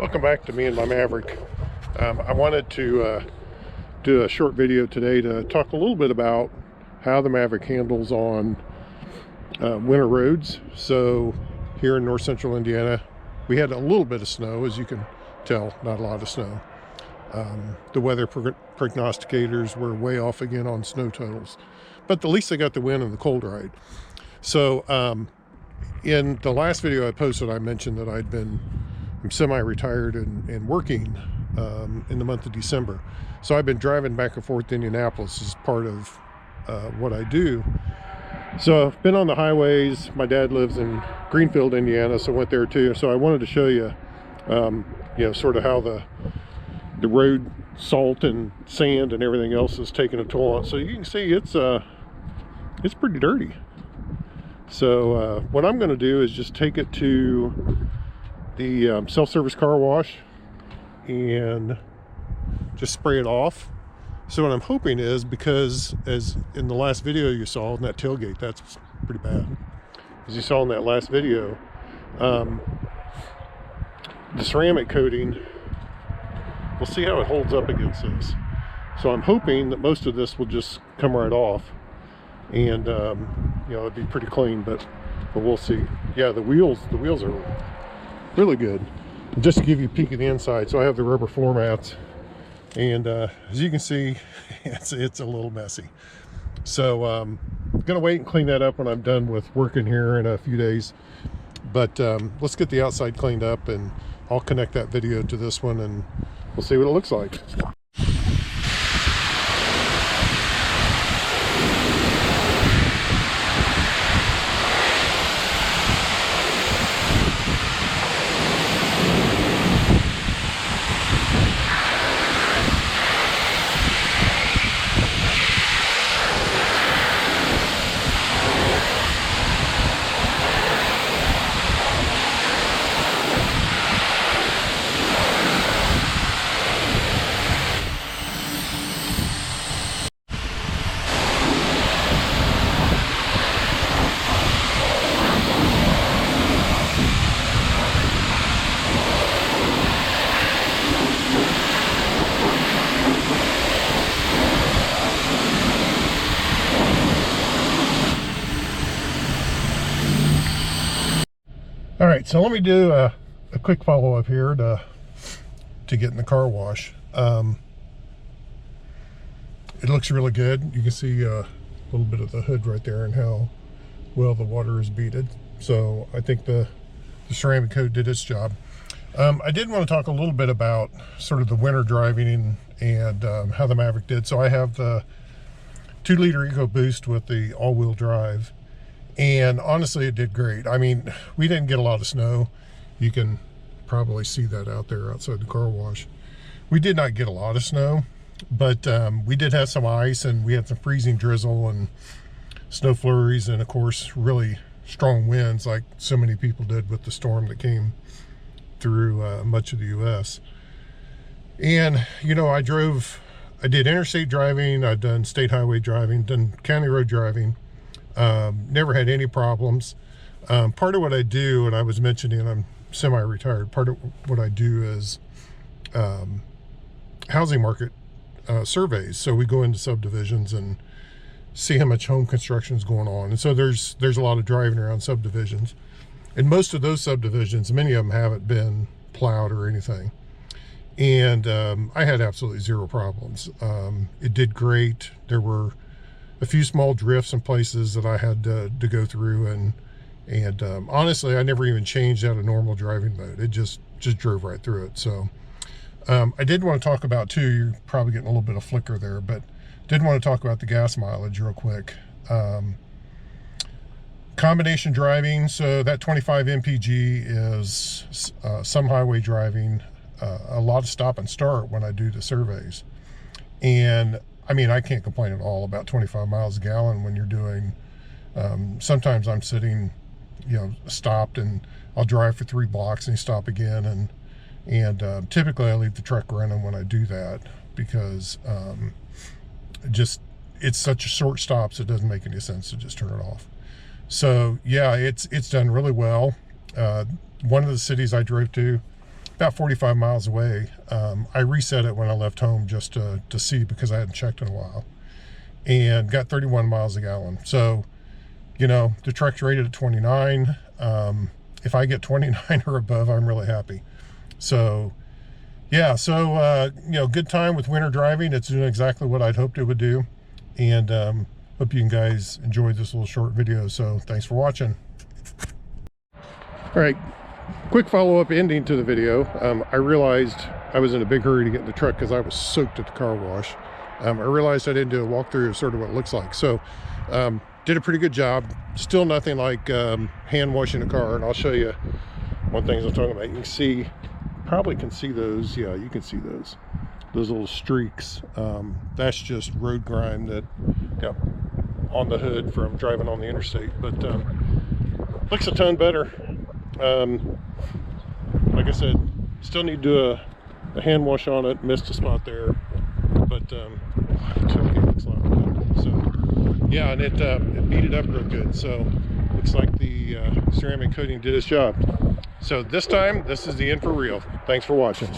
Welcome back to me and my Maverick. I wanted to do a short video today to talk a little bit about how the Maverick handles on winter roads. So here in north central Indiana, we had a little bit of snow, as you can tell, not a lot of snow. The weather prognosticators were way off again on snow totals, but at least they got the wind and the cold right. So in the last video I posted, I mentioned that I'm semi-retired and working in the month of December. So I've been driving back and forth to Indianapolis as part of what I do. So I've been on the highways. My dad lives in Greenfield, Indiana, so I went there too. So I wanted to show you, sort of how the road salt and sand and everything else is taking a toll on. So you can see it's pretty dirty. So what I'm going to do is just take it to the self-service car wash and just spray it off. So what I'm hoping is, because as in the last video you saw in that tailgate, that's pretty bad. As you saw in that last video, the ceramic coating, we'll see how it holds up against this. So I'm hoping that most of this will just come right off, and it'd be pretty clean, but we'll see. Yeah, the wheels are really good. And just to give you a peek at the inside, so I have the rubber floor mats, and as you can see, it's a little messy. So I'm gonna wait and clean that up when I'm done with working here in a few days. But let's get the outside cleaned up, and I'll connect that video to this one, and we'll see what it looks like. All right, so let me do a quick follow-up here to get in the car wash. It looks really good. You can see a little bit of the hood right there and how well the water is beaded. So I think the ceramic coat did its job. I did want to talk a little bit about sort of the winter driving and how the Maverick did. So I have the 2-liter EcoBoost with the all-wheel drive. And honestly, it did great. I mean, we didn't get a lot of snow. You can probably see that out there outside the car wash. We did not get a lot of snow, but we did have some ice, and we had some freezing drizzle and snow flurries, and of course, really strong winds, like so many people did with the storm that came through much of the U.S. And, I did interstate driving, I've done state highway driving, done county road driving. Never had any problems. Part of what I do, and I was mentioning I'm semi-retired, part of what I do is housing market surveys. So we go into subdivisions and see how much home construction is going on. And so there's a lot of driving around subdivisions. And most of those subdivisions, many of them haven't been plowed or anything. And I had absolutely zero problems. It did great. There were a few small drifts in places that I had to go through, and honestly, I never even changed out of normal driving mode. It just drove right through it. So I did want to talk about too, you're probably getting a little bit of flicker there, but did want to talk about the gas mileage real quick. Combination driving, so that 25 mpg is some highway driving, a lot of stop and start when I do the surveys. And I mean, I can't complain at all about 25 miles a gallon when you're doing, sometimes I'm sitting, stopped, and I'll drive for 3 blocks and stop again. And typically I leave the truck running when I do that, because it's such a short stops, it doesn't make any sense to just turn it off. So yeah, it's done really well. One of the cities I drove to, about 45 miles away. I reset it when I left home just to see, because I hadn't checked in a while, and got 31 miles a gallon. So, you know, the truck's rated at 29. If I get 29 or above, I'm really happy. So yeah, so you know, good time with winter driving. It's doing exactly what I'd hoped it would do. And hope you guys enjoyed this little short video. So thanks for watching. All right, quick follow-up ending to the video. I realized I was in a big hurry to get in the truck because I was soaked at the car wash. I realized I didn't do a walkthrough of sort of what it looks like. So did a pretty good job. Still nothing like hand washing a car. And I'll show you one thing I'm talking about. You can see, probably can see those. Yeah, you can see those little streaks. That's just road grime that, yeah, on the hood from driving on the interstate. But looks a ton better. Like I said, still need to do a hand wash on it. Missed a spot there, but it looks a lot better. So yeah, and it beat it up real good. So looks like the ceramic coating did its job. So this time, this is the end for real. Thanks for watching.